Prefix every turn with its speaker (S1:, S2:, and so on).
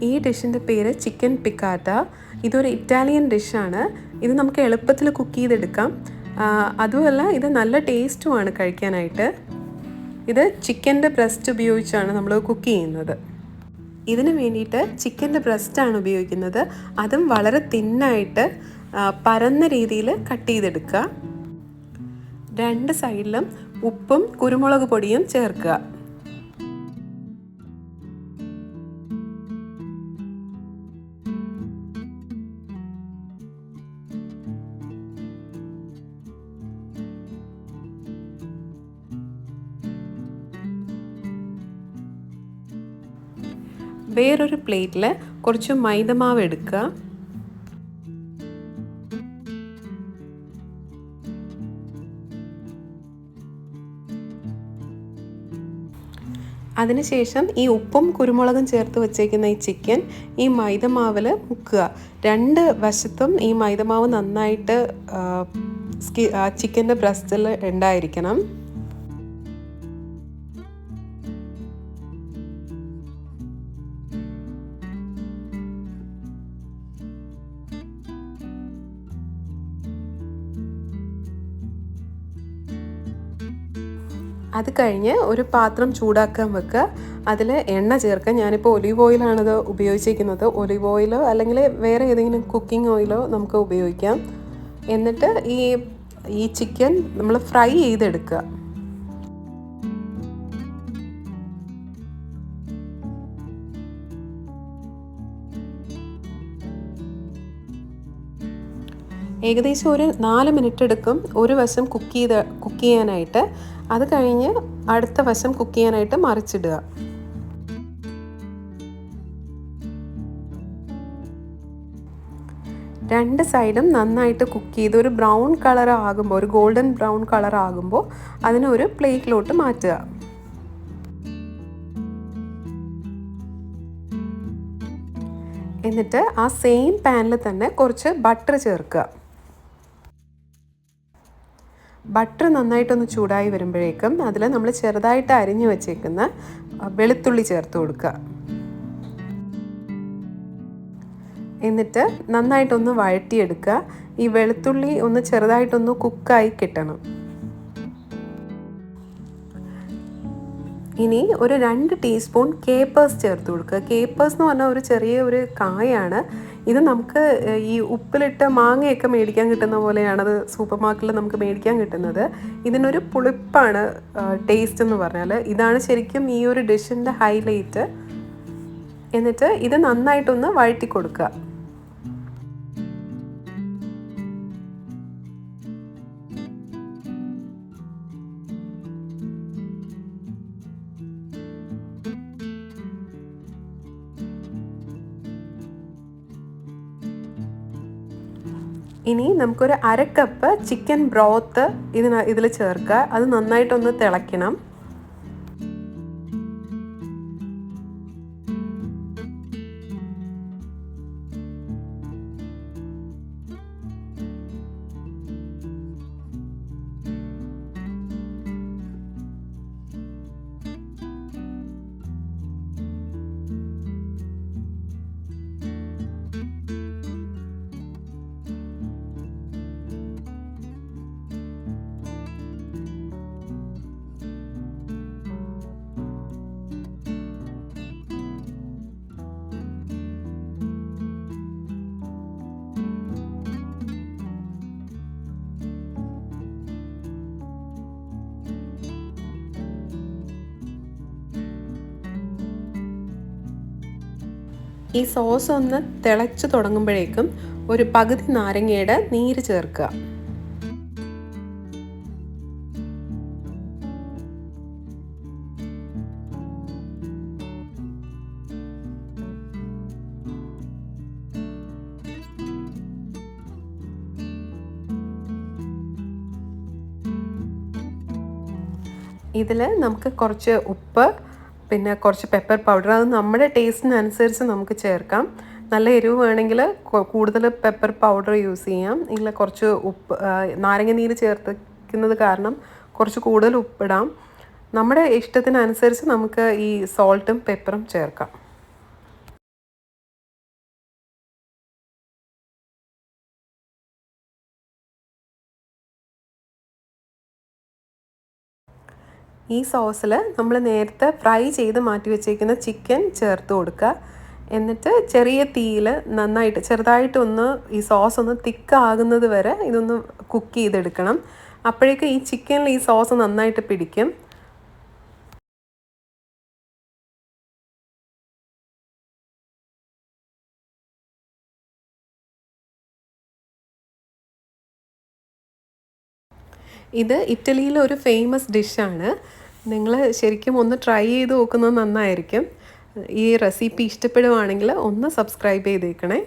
S1: ഈ ഡിഷിൻ്റെ പേര് ചിക്കൻ പിക്കാറ്റ. ഇതൊരു ഇറ്റാലിയൻ ഡിഷാണ്. ഇത് നമുക്ക് എളുപ്പത്തിൽ കുക്ക് ചെയ്തെടുക്കാം. അതുമല്ല ഇത് നല്ല ടേസ്റ്റുമാണ് കഴിക്കാനായിട്ട്. ഇത് ചിക്കൻ്റെ ബ്രസ്റ്റ് ഉപയോഗിച്ചാണ് നമ്മൾ കുക്ക് ചെയ്യുന്നത്. ഇതിന് വേണ്ടിയിട്ട് ചിക്കൻ്റെ ബ്രസ്റ്റാണ് ഉപയോഗിക്കുന്നത്. അതും വളരെ തിന്നായിട്ട് പരന്ന രീതിയിൽ കട്ട് ചെയ്തെടുക്കുക. 2 സൈഡിലും ഉപ്പും കുരുമുളക് പൊടിയും ചേർക്കുക. വേറൊരു പ്ലേറ്റിൽ കുറച്ച് മൈദമാവ് എടുക്കുക. അതിനുശേഷം ഈ ഉപ്പും കുരുമുളകും ചേർത്ത് വച്ചേക്കുന്ന ഈ ചിക്കൻ ഈ മൈദമാവിൽ മുക്കുക. 2 വശത്തും ഈ മൈദമാവ് നന്നായിട്ട് ചിക്കൻ്റെ ബ്രസ്റ്റിൽ ഉണ്ടായിരിക്കണം. അത് കഴിഞ്ഞ് ഒരു പാത്രം ചൂടാക്കാൻ വെക്കുക. അതിൽ എണ്ണ ചേർക്കുക. ഞാനിപ്പോൾ ഒലീവ് ഓയിലാണത് ഉപയോഗിച്ചിരിക്കുന്നത്. ഒലീവ് ഓയിലോ അല്ലെങ്കിൽ വേറെ ഏതെങ്കിലും കുക്കിംഗ് ഓയിലോ നമുക്ക് ഉപയോഗിക്കാം. എന്നിട്ട് ഈ ചിക്കൻ നമ്മൾ ഫ്രൈ ചെയ്തെടുക്കുക. ഏകദേശം ഒരു 4 മിനിറ്റ് എടുക്കും ഒരു വശം കുക്ക് ചെയ്യാനായിട്ട്. അത് കഴിഞ്ഞ് അടുത്ത വശം കുക്ക് ചെയ്യാനായിട്ട് മറിച്ചിടുക. രണ്ട് സൈഡും നന്നായിട്ട് കുക്ക് ചെയ്ത് ഒരു ബ്രൗൺ കളർ ആകുമ്പോൾ, ഒരു ഗോൾഡൻ ബ്രൗൺ കളർ ആകുമ്പോൾ അതിനൊരു പ്ലേറ്റിലോട്ട് മാറ്റുക. എന്നിട്ട് ആ സെയിം പാനിൽ തന്നെ കുറച്ച് ബട്ടർ ചേർക്കുക. ബട്ടർ നന്നായിട്ടൊന്ന് ചൂടായി വരുമ്പോഴേക്കും അതിൽ നമ്മൾ ചെറുതായിട്ട് അരിഞ്ഞു വച്ചേക്കുന്ന വെളുത്തുള്ളി ചേർത്ത് കൊടുക്കുക. എന്നിട്ട് നന്നായിട്ടൊന്ന് വഴറ്റിയെടുക്കുക. ഈ വെളുത്തുള്ളി ഒന്ന് ചെറുതായിട്ടൊന്ന് കുക്കായി കിട്ടണം. ഇനി ഒരു 2 ടീസ്പൂൺ കേപ്പേഴ്സ് ചേർത്ത് കൊടുക്കുക. കേപ്പേഴ്സ് എന്ന് പറഞ്ഞാൽ ഒരു ചെറിയ കായാണ്. ഇത് നമുക്ക് ഈ ഉപ്പിലിട്ട് മാങ്ങയൊക്കെ മേടിക്കാൻ കിട്ടുന്ന പോലെയാണത് സൂപ്പർ മാർക്കറ്റിൽ നമുക്ക് മേടിക്കാൻ കിട്ടുന്നത്. ഇതിനൊരു പുളിപ്പാണ് ടേസ്റ്റ് എന്ന് പറഞ്ഞാൽ. ഇതാണ് ശരിക്കും ഈ ഒരു ഡിഷിൻ്റെ ഹൈലൈറ്റ്. എന്നിട്ട് ഇത് നന്നായിട്ടൊന്ന് വഴറ്റി കൊടുക്കുക. ഇനി നമുക്കൊരു 1/2 കപ്പ് ചിക്കൻ ബ്രോത്ത് ഇതിൽ ചേർക്കുക. അത് നന്നായിട്ടൊന്ന് തിളയ്ക്കണം. ഈ സോസ് ഒന്ന് തിളച്ച് തുടങ്ങുമ്പോഴേക്കും ഒരു പകുതി നാരങ്ങയുടെ നീര് ചേർക്കുക. ഇതിൽ നമുക്ക് കുറച്ച് ഉപ്പ്, പിന്നെ കുറച്ച് പെപ്പർ പൗഡർ, അത് നമ്മുടെ ടേസ്റ്റിനനുസരിച്ച് നമുക്ക് ചേർക്കാം. നല്ല എരിവ് വേണമെങ്കിൽ കൂടുതൽ പെപ്പർ പൗഡർ യൂസ് ചെയ്യാം. ഇല്ല കുറച്ച് ഉപ്പ്, നാരങ്ങ നീര് ചേർക്കുന്നത് കാരണം കുറച്ച് കൂടുതൽ ഉപ്പിടാം. നമ്മുടെ ഇഷ്ടത്തിനനുസരിച്ച് നമുക്ക് ഈ സോൾട്ടും പെപ്പറും ചേർക്കാം. ഈ സോസിൽ നമ്മൾ നേരത്തെ ഫ്രൈ ചെയ്ത് മാറ്റി വെച്ചേക്കുന്ന ചിക്കൻ ചേർത്ത് കൊടുക്കുക. എന്നിട്ട് ചെറിയ തീയിൽ നന്നായിട്ട് ചെറുതായിട്ടൊന്ന് ഈ സോസ് ഒന്ന് തിക്കാകുന്നത് വരെ ഇതൊന്ന് കുക്ക് ചെയ്തെടുക്കണം. അപ്പോഴേക്കും ഈ ചിക്കനിൽ ഈ സോസ് നന്നായിട്ട് പിടിക്കും. ഇത് ഇറ്റലിയിലെ ഒരു ഫേമസ് ഡിഷാണ്. നിങ്ങൾ ശരിക്കും ഒന്ന് ട്രൈ ചെയ്ത് നോക്കുന്നത് നന്നായിരിക്കും. ഈ റെസിപ്പി ഇഷ്ടപ്പെടുവാണെങ്കിൽ ഒന്ന് സബ്സ്ക്രൈബ് ചെയ്തേക്കണേ.